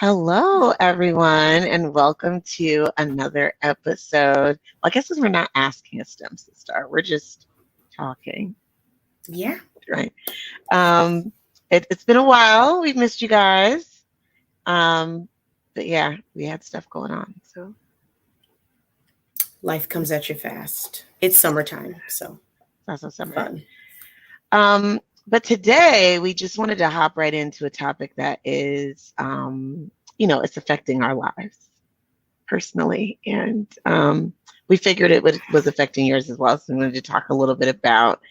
Hello, everyone, and welcome to another episode. I guess we're not asking a stems to start. We're just talking, Yeah. right? Um, it's been a while. We've missed you guys. Um, but yeah, we had stuff going on. So Life comes at you fast. It's summertime, so that's a summer. fun. But today we just wanted to hop right into a topic that is, it's affecting our lives personally. And we figured was affecting yours as well. So we wanted to talk a little bit about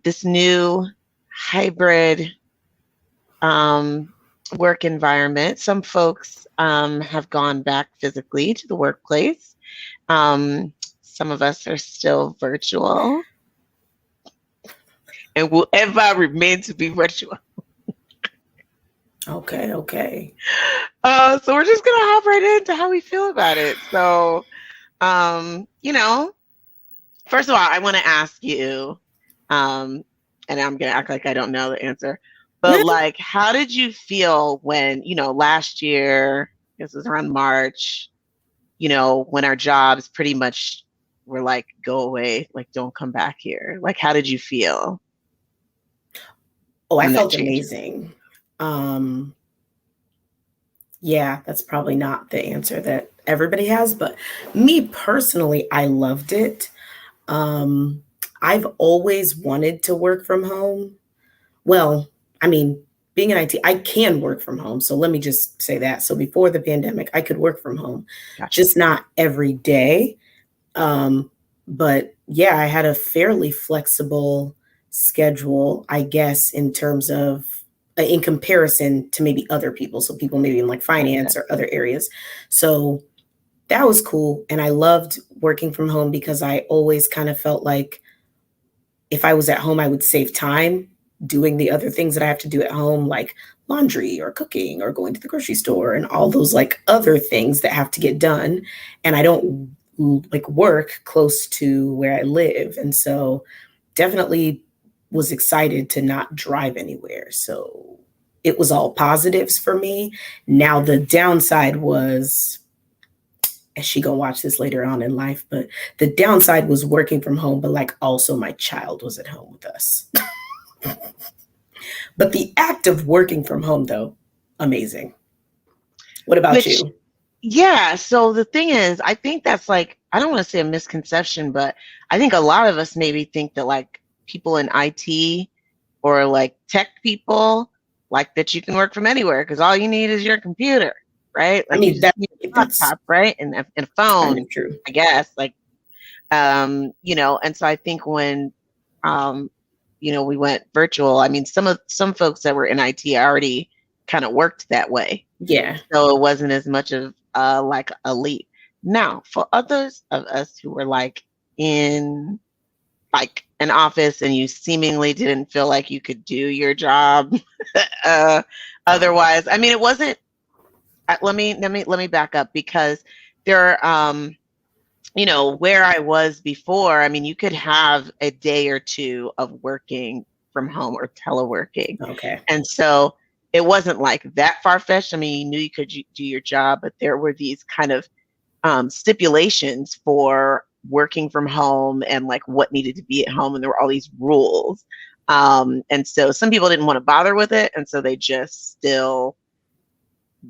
this new hybrid work environment. Some folks have gone back physically to the workplace. Some of us are still virtual and will ever remain to be virtual. Okay. So we're just gonna hop right into how we feel about it. So, first of all, I want to ask you, and I'm gonna act like I don't know the answer, but like, how did you feel when, last year, this was around March, when our jobs pretty much were like, go away, like, don't come back here. Like, how did you feel? Oh, I felt amazing. Yeah, that's probably not the answer that everybody has, but me personally, I loved it. I've always wanted to work from home. Well, I mean, being in IT, I can work from home. So let me just say that. So before the pandemic, I could work from home, just not every day. But yeah, I had a fairly flexible schedule, I guess, in terms of in comparison to maybe other people. So people maybe in like finance or other areas. So that was cool. And I loved working from home because I always kind of felt like if I was at home, I would save time doing the other things that I have to do at home, like laundry or cooking or going to the grocery store and all those like other things that have to get done. And I don't like work close to where I live. And so definitely was excited to not drive anywhere. So it was all positives for me. Now the downside was, and she gonna watch this later on in life, but the downside was working from home, but like also my child was at home with us. But the act of working from home though, amazing. What about you? Yeah. So the thing is, I think that's like, I don't want to say a misconception, but I think a lot of us maybe think that like people in IT or like tech people like that you can work from anywhere because all you need is your computer, right? Like, I mean, you just need a laptop, right? And a phone, kind of true. I guess. Like, and so I think when we went virtual, I mean, some folks that were in IT already kind of worked that way. Yeah. So it wasn't as much of like a leap. Now, for others of us who were like in like an office and you seemingly didn't feel like you could do your job otherwise, I mean, it wasn't. Let me back up because there, where I was before, I mean, you could have a day or two of working from home or teleworking. Okay. And so it wasn't like that far-fetched. I mean, you knew you could do your job, but there were these kind of stipulations for working from home and like what needed to be at home. And there were all these rules. And so some people didn't want to bother with it. And so they just still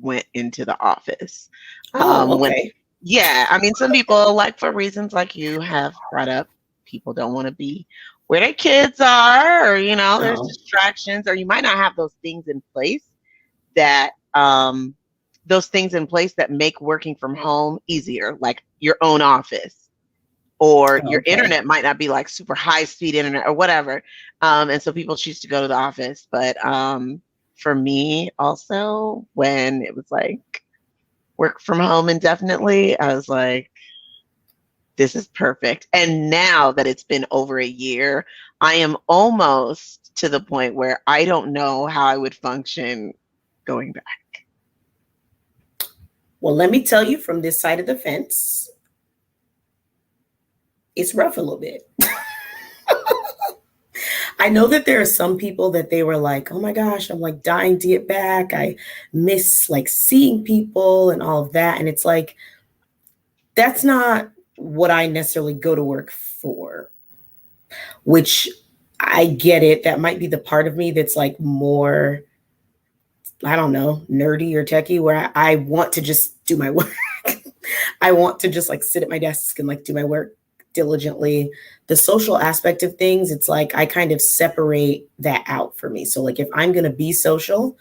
went into the office. Okay. Yeah, I mean, some people, like for reasons like you have brought up, people don't want to be where their kids are, or there's distractions, or you might not have those things in place that make working from home easier, like your own office, or your internet might not be like super high speed internet or whatever. And so people choose to go to the office. But for me also, when it was like work from home indefinitely, I was like, this is perfect. And now that it's been over a year, I am almost to the point where I don't know how I would function going back. Well, let me tell you from this side of the fence, it's rough a little bit. I know that there are some people that they were like, oh my gosh, I'm like dying to get back. I miss like seeing people and all of that. And it's like, that's not what I necessarily go to work for, which I get it. That might be the part of me that's like more, I don't know, nerdy or techie, where I want to just do my work. I want to just like sit at my desk and like do my work diligently. The social aspect of things, it's like I kind of separate that out for me. So like if I'm going to be social,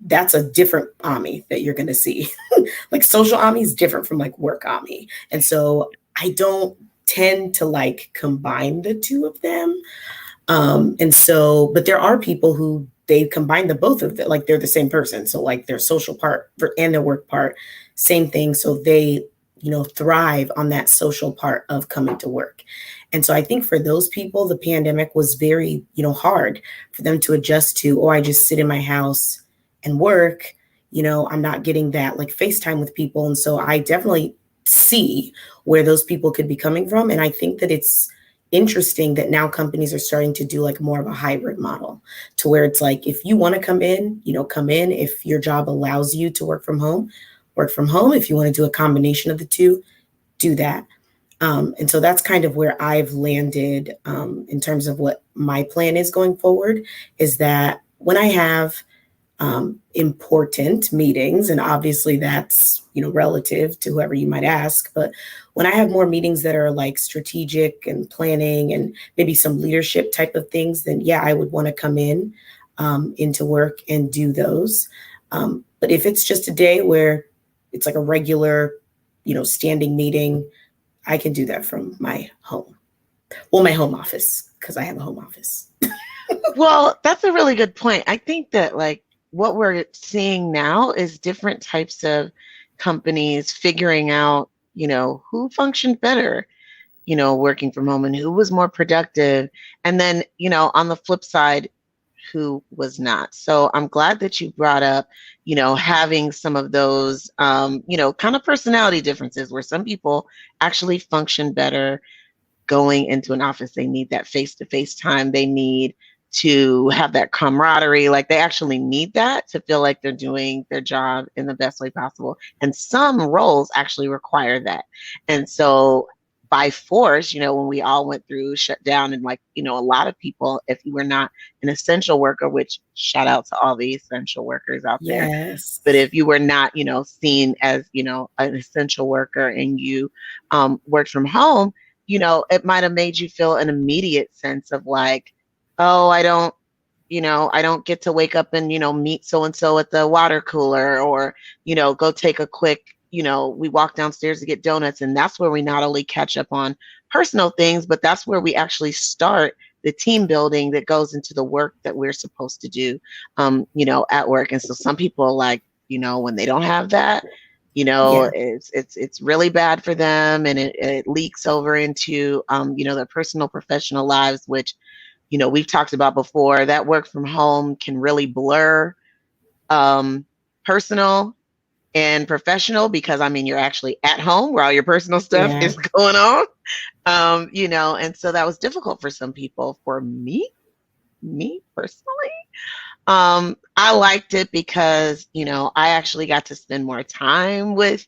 that's a different Ami that you're going to see. Like social Ami is different from like work Ami. And so I don't tend to like combine the two of them. And so, but there are people who they combine the both of them, like they're the same person. So like their social part and their work part, same thing. So they, thrive on that social part of coming to work. And so I think for those people, the pandemic was very, hard for them to adjust to, oh, I just sit in my house and work, I'm not getting that like FaceTime with people. And so I definitely see where those people could be coming from. And I think that it's interesting that now companies are starting to do like more of a hybrid model to where it's like, if you want to come in, come in. If your job allows you to work from home, work from home. If you want to do a combination of the two, do that. And so that's kind of where I've landed in terms of what my plan is going forward, is that when I have important meetings, and obviously that's, relative to whoever you might ask, but when I have more meetings that are like strategic and planning and maybe some leadership type of things, then yeah, I would want to come in into work and do those. But if it's just a day where it's like a regular, standing meeting, I can do that from my home. Well, my home office, because I have a home office. Well, that's a really good point. I think that like what we're seeing now is different types of companies figuring out, who functioned better, working from home and who was more productive. And then, on the flip side, who was not. So I'm glad that you brought up, having some of those, kind of personality differences where some people actually function better going into an office. They need that face-to-face time. They need to have that camaraderie. Like they actually need that to feel like they're doing their job in the best way possible. And some roles actually require that. And so by force, when we all went through shutdown and like, a lot of people, if you were not an essential worker, which shout out to all the essential workers out there. Yes. But if you were not, seen as, an essential worker and you worked from home, it might have made you feel an immediate sense of like, oh, I don't get to wake up and, meet so-and-so at the water cooler or, go take a quick, we walk downstairs to get donuts. And that's where we not only catch up on personal things, but that's where we actually start the team building that goes into the work that we're supposed to do, at work. And so some people like, when they don't have that, Yeah. it's really bad for them, and it leaks over into, their personal, professional lives, which, we've talked about before. That work from home can really blur personal and professional, because you're actually at home where all your personal stuff Yeah. is going on. And so that was difficult for some people. For me personally, I liked it because, I actually got to spend more time with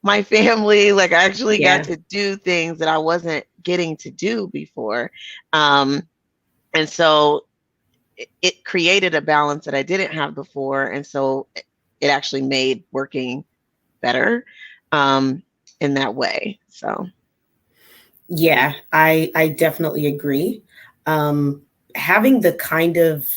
my family. Like I actually got to do things that I wasn't getting to do before. And so it created a balance that I didn't have before. And so it actually made working better in that way. So. Yeah, I definitely agree. Having the kind of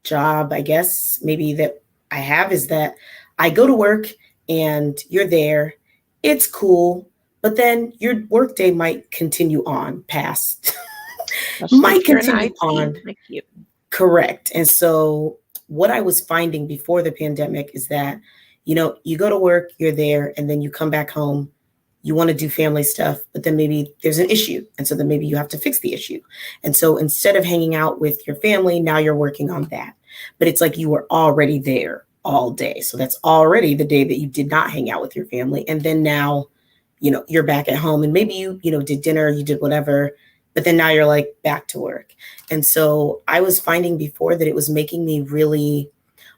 job, I guess, maybe that I have is that I go to work and you're there. It's cool, but then your workday might continue on past, might continue on. Like you. Correct. And so what I was finding before the pandemic is that, you go to work, you're there, and then you come back home, you want to do family stuff, but then maybe there's an issue. And so then maybe you have to fix the issue. And so instead of hanging out with your family, now you're working on that. But it's like you were already there all day. So that's already the day that you did not hang out with your family. And then now, you're back at home and maybe you did dinner, you did whatever, but then now you're like back to work. And so I was finding before that it was making me really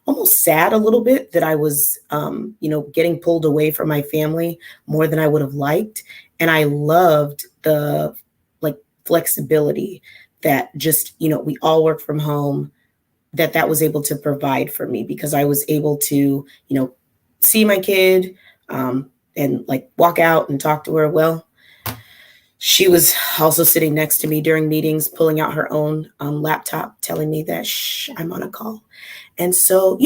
almost sad a little bit that I was, getting pulled away from my family more than I would have liked. And I loved the like flexibility that just, we all work from home, that was able to provide for me, because I was able to, see my kid, and like walk out and talk to her. Well, she was also sitting next to me during meetings, pulling out her own laptop, telling me that, shh, I'm on a call. And so,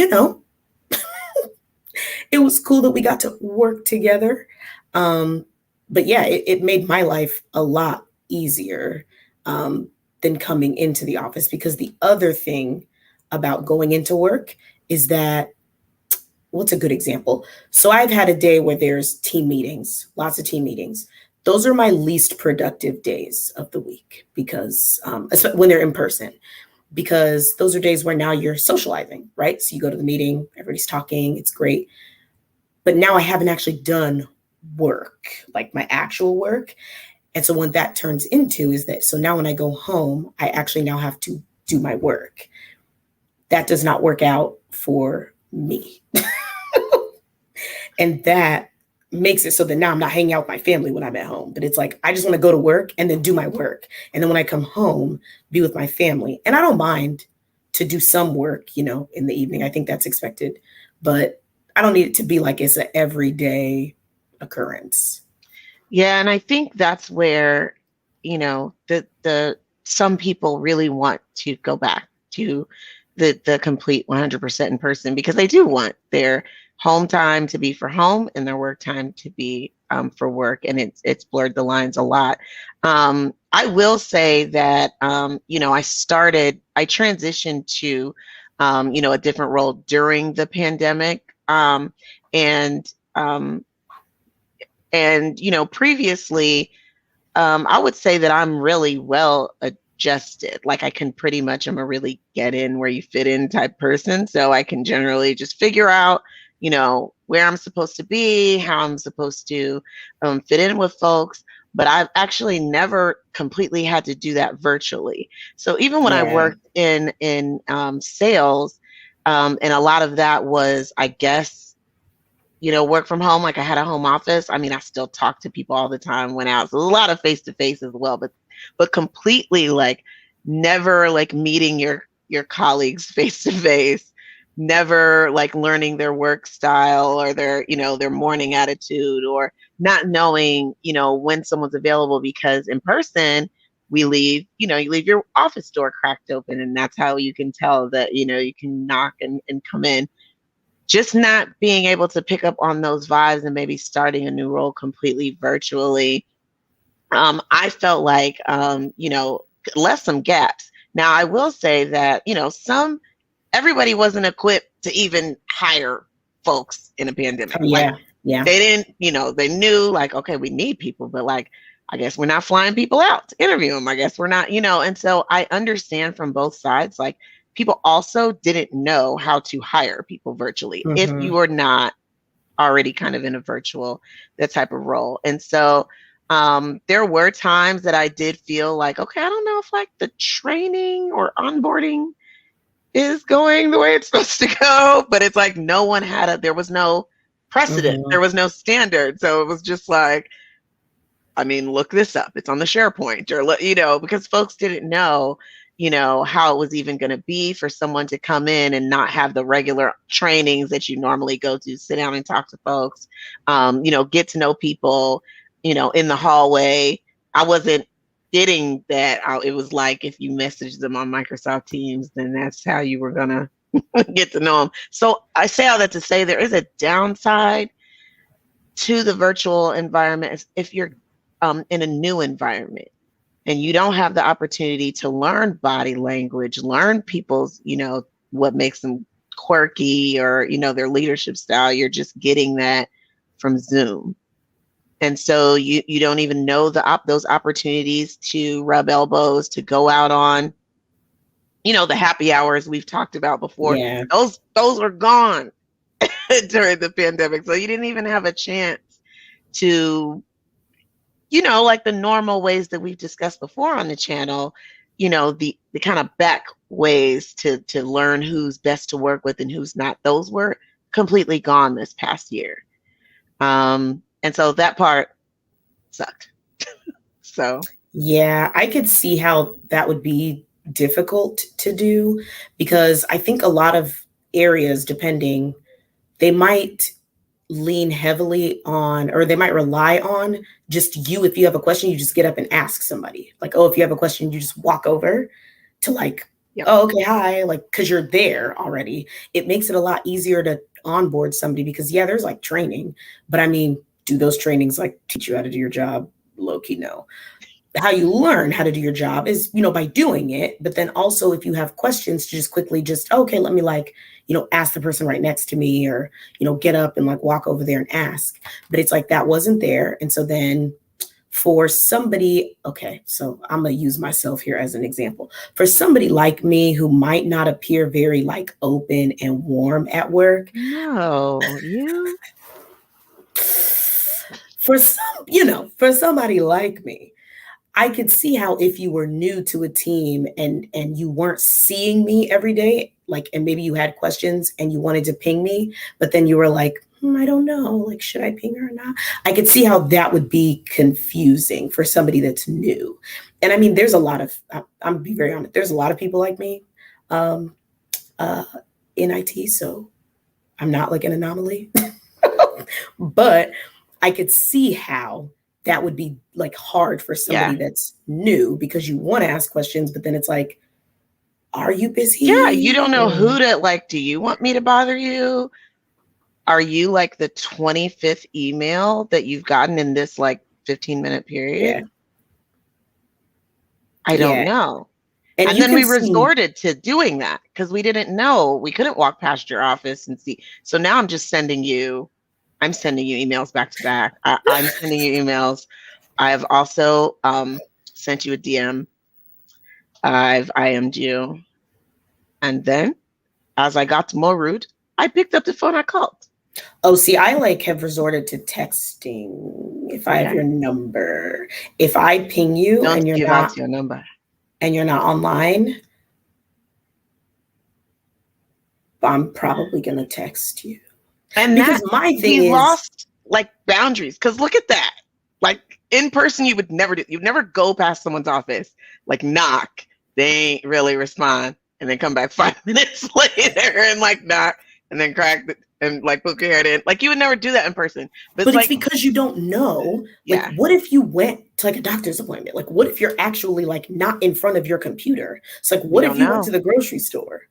it was cool that we got to work together. But yeah, it made my life a lot easier than coming into the office, because the other thing about going into work is that, what's a good example? So I've had a day where there's team meetings, lots of team meetings. Those are my least productive days of the week, because when they're in person, because those are days where now you're socializing, right? So you go to the meeting, everybody's talking, it's great. But now I haven't actually done work, like my actual work. And so what that turns into is that, so now when I go home, I actually now have to do my work. That does not work out for me. And that makes it so that now I'm not hanging out with my family when I'm at home, but it's like, I just want to go to work and then do my work. And then when I come home, be with my family. And I don't mind to do some work, in the evening. I think that's expected, but I don't need it to be like it's an everyday occurrence. Yeah, and I think that's where, the some people really want to go back to the complete 100% in person, because they do want their home time to be for home and their work time to be for work, and it's blurred the lines a lot. I will say that I transitioned to a different role during the pandemic, and previously, I would say that I'm really well adjusted. Like, I can pretty much, I'm a really get in where you fit in type person. So I can generally just figure out, where I'm supposed to be, how I'm supposed to fit in with folks. But I've actually never completely had to do that virtually. So even when I Yeah. worked in sales, and a lot of that was, I guess, work from home. Like, I had a home office. I mean, I still talk to people all the time, went out. So there's a lot of face to face as well, but completely like never like meeting your colleagues face to face, never like learning their work style or their morning attitude, or not knowing, when someone's available, because in person you leave your office door cracked open, and that's how you can tell that, you can knock and come in. Just not being able to pick up on those vibes and maybe starting a new role completely virtually, I felt like, left some gaps. Now, I will say that, everybody wasn't equipped to even hire folks in a pandemic. Like, Yeah. they didn't, they knew like, okay, we need people, but like, I guess we're not flying people out to interview them. I guess we're not, and so I understand from both sides. Like, people also didn't know how to hire people virtually if you were not already kind of in a virtual, that type of role. And so there were times that I did feel like, okay, I don't know if like the training or onboarding is going the way it's supposed to go, but it's like there was no precedent, there was no standard. So it was just like, I mean, look this up. It's on the SharePoint, or, because folks didn't know, how it was even going to be for someone to come in and not have the regular trainings that you normally go to, sit down and talk to folks, get to know people, in the hallway. I wasn't getting that. It was like, if you messaged them on Microsoft Teams, then that's how you were going to get to know them. So I say all that to say there is a downside to the virtual environment if you're in a new environment and you don't have the opportunity to learn body language, learn people's, what makes them quirky, or, their leadership style. You're just getting that from Zoom. And so you don't even know those opportunities to rub elbows, to go out on, the happy hours we've talked about before. Yeah. Those were gone during the pandemic. So you didn't even have a chance to like the normal ways that we've discussed before on the channel, the kind of back ways to learn who's best to work with and who's not, those were completely gone this past year. And so that part sucked. So yeah, I could see how that would be difficult to do, because I think a lot of areas, depending, they might lean heavily on, or they might rely on just you. If you have a question, you just get up and ask somebody. Like, oh, if you have a question, you just walk over to like, yep. oh, okay, hi, like, because you're there already. It makes it a lot easier to onboard somebody, because yeah, there's like training, but I mean, do those trainings like teach you how to do your job? Low key, no. How you learn how to do your job is, by doing it. But then also, if you have questions, to just quickly just, okay, let me like, ask the person right next to me, or, get up and like walk over there and ask. But it's like that wasn't there. And so then for somebody, okay, so I'm going to use myself here as an example. For somebody like me who might not appear very like open and warm at work. No, you. For for somebody like me, I could see how if you were new to a team and you weren't seeing me every day, like, and maybe you had questions and you wanted to ping me, but then you were like, I don't know, like, should I ping her or not? I could see how that would be confusing for somebody that's new. And I mean, there's a lot of, I'm gonna be very honest, there's a lot of people like me in IT, so I'm not like an anomaly, but I could see how that would be like hard for somebody that's new, because you want to ask questions, but then it's like, are you busy? Yeah, you don't know who to like. Do you want me to bother you? Are you like the 25th email that you've gotten in this like 15-minute period? Yeah. I don't know. And then we resorted to doing that because we didn't know. We couldn't walk past your office and see. So now I'm sending you emails back to back. I'm sending you emails. I've also sent you a DM. I've IM'd you. And then as I got more rude, I picked up the phone, I called. Oh, see, I like have resorted to texting if I have your number. If I ping you Don't and you're give not out your number. And you're not online, I'm probably gonna text you. And because my thing is, lost like boundaries. Because look at that. Like in person, you would never do. You'd never go past someone's office, like knock. They ain't really respond, and then come back 5 minutes later and like knock, and then crack the, and like poke your head in. Like you would never do that in person. But it's like, because you don't know. Like, what if you went to like a doctor's appointment? Like, what if you're actually like not in front of your computer? It's like, what if you went to the grocery store?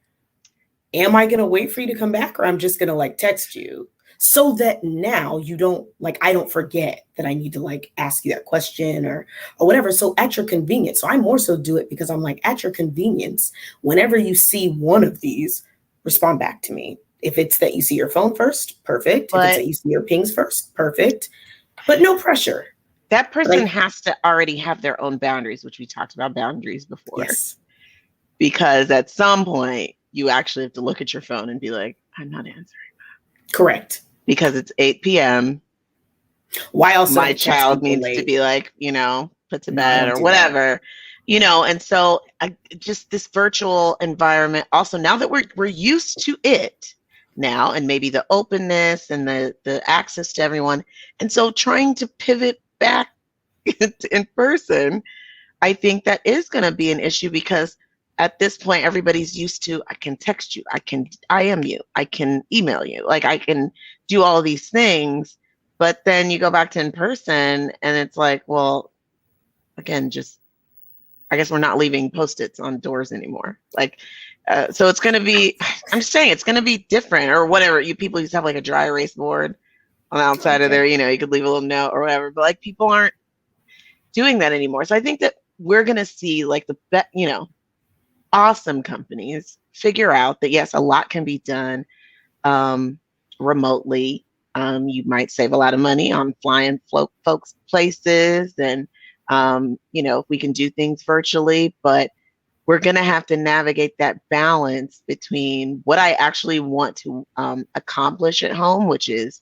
Am I gonna wait for you to come back, or I'm just gonna like text you, so that now you don't like, I don't forget that I need to like ask you that question or whatever. So at your convenience. So I more so do it because I'm like, at your convenience, whenever you see one of these, respond back to me. If it's that you see your phone first, perfect. If it's that you see your pings first, perfect. But no pressure. That person has to already have their own boundaries, which we talked about boundaries before. Yes. Because at some point, you actually have to look at your phone and be like, I'm not answering that. Correct. Because it's 8 p.m. Why else my child needs to be like, put to bed or whatever, and so just this virtual environment. Also, now that we're used to it now, and maybe the openness and the access to everyone. And so trying to pivot back in person, I think that is going to be an issue, because at this point, everybody's used to, I can text you, I can IM you, I can email you, like I can do all of these things. But then you go back to in person and it's like, well, again, just, I guess we're not leaving Postits on doors anymore. Like, so it's going to be, I'm just saying it's going to be different or whatever. You people used to have like a dry erase board on the outside of there, you could leave a little note or whatever, but like people aren't doing that anymore. So I think that we're going to see like awesome companies figure out that, yes, a lot can be done remotely. You might save a lot of money on flying folks places, and if we can do things virtually, but we're going to have to navigate that balance between what I actually want to accomplish at home, which is,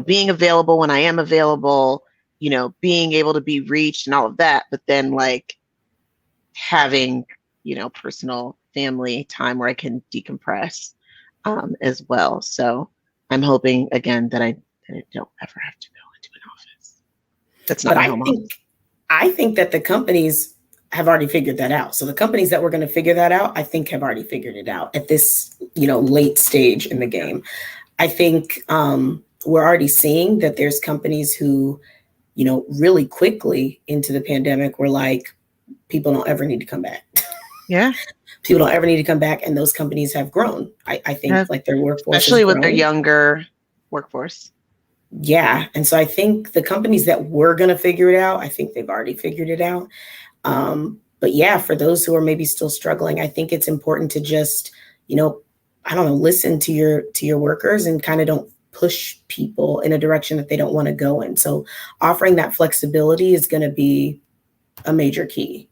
being available when I am available, being able to be reached and all of that, but then like having, personal family time where I can decompress as well. So I'm hoping again that I don't ever have to go into an office. That's not But my home office. I think that the companies have already figured that out. So the companies that were going to figure that out, I think have already figured it out at this, late stage in the game. I think we're already seeing that there's companies who, really quickly into the pandemic were like, people don't ever need to come back. Yeah. People don't ever need to come back. And those companies have grown. I think Yeah. like their workforce Especially has with grown. their younger workforce. Yeah. And so I think the companies that were going to figure it out, I think they've already figured it out. But yeah, for those who are maybe still struggling, I think it's important to just, I don't know, listen to your workers and kind of don't push people in a direction that they don't want to go in. So offering that flexibility is going to be a major key.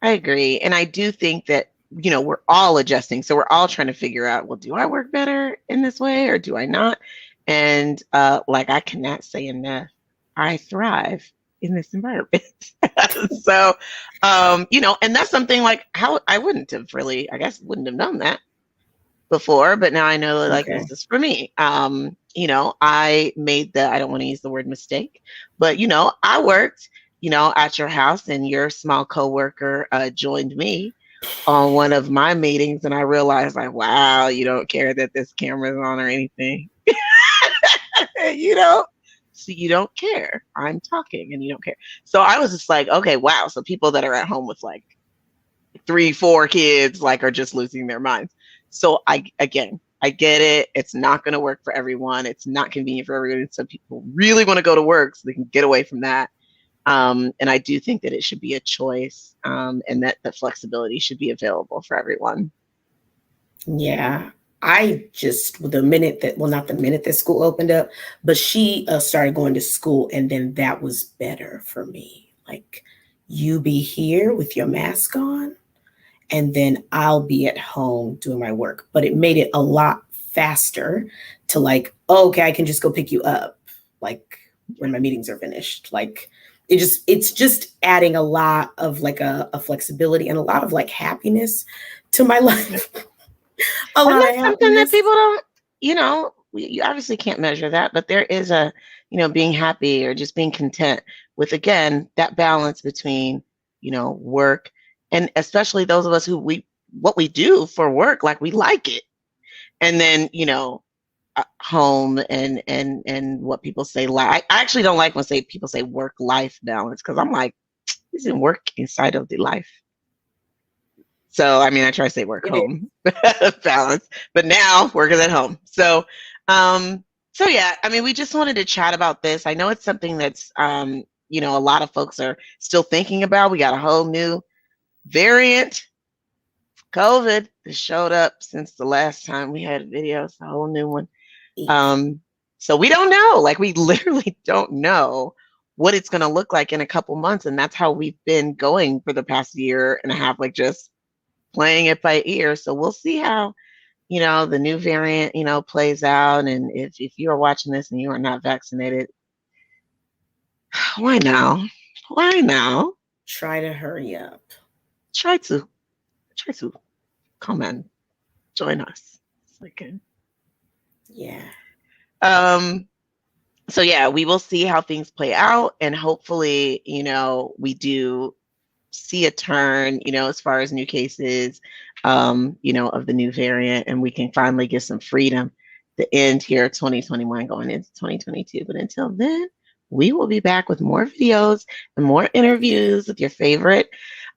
I agree. And I do think that, we're all adjusting. So we're all trying to figure out, well, do I work better in this way or do I not? And like I cannot say enough, I thrive in this environment. So, and that's something like how I wouldn't have really, I guess, wouldn't have known that before, but now I know that like this is for me. I made I don't want to use the word mistake, but I worked, at your house and your small coworker joined me on one of my meetings and I realized like, wow, you don't care that this camera's on or anything. So you don't care. I'm talking and you don't care. So I was just like, okay, wow. So people that are at home with like 3, 4 kids, like are just losing their minds. So I get it. It's not going to work for everyone. It's not convenient for everyone. Some people really want to go to work so they can get away from that. And I do think that it should be a choice, and that the flexibility should be available for everyone. Yeah. I just, not the minute that school opened up, but she started going to school and then that was better for me. Like, you be here with your mask on and then I'll be at home doing my work. But it made it a lot faster to like, oh, okay, I can just go pick you up like when my meetings are finished. Like it's just adding a lot of like a flexibility and a lot of like happiness to my life. And that's something that people don't, you obviously can't measure that, but there is a, being happy or just being content with, again, that balance between, work and especially those of us who what we do for work, like we like it. And then, home and what people say. I actually don't like when people say work-life balance because I'm like, isn't work inside of the life? So, I mean, I try to say work home balance, but now work is at home. So, yeah, I mean, we just wanted to chat about this. I know it's something that's, a lot of folks are still thinking about. We got a whole new variant, COVID, that showed up since the last time we had a video. It's a whole new one. So we don't know, like we literally don't know what it's going to look like in a couple months. And that's how we've been going for the past year and a half, like just playing it by ear. So we'll see how, the new variant, plays out. And if you are watching this and you are not vaccinated, why now? Why now? Try to hurry up. Try to come and join us. Okay. Yeah. So yeah, we will see how things play out and hopefully, we do see a turn, as far as new cases, of the new variant and we can finally get some freedom to end here 2021 going into 2022. But until then, we will be back with more videos and more interviews with your favorite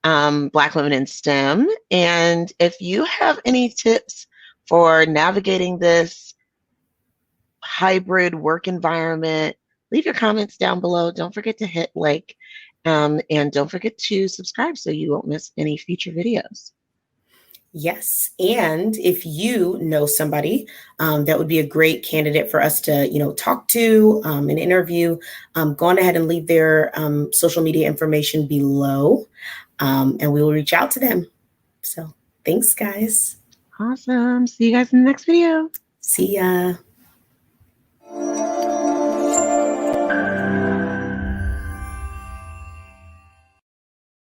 Black women in STEM. And if you have any tips for navigating this hybrid work environment, leave your comments down below. Don't forget to hit like, and don't forget to subscribe so you won't miss any future videos. Yes. And if you know somebody that would be a great candidate for us to, talk to and interview, go on ahead and leave their social media information below and we will reach out to them. So thanks, guys. Awesome. See you guys in the next video. See ya.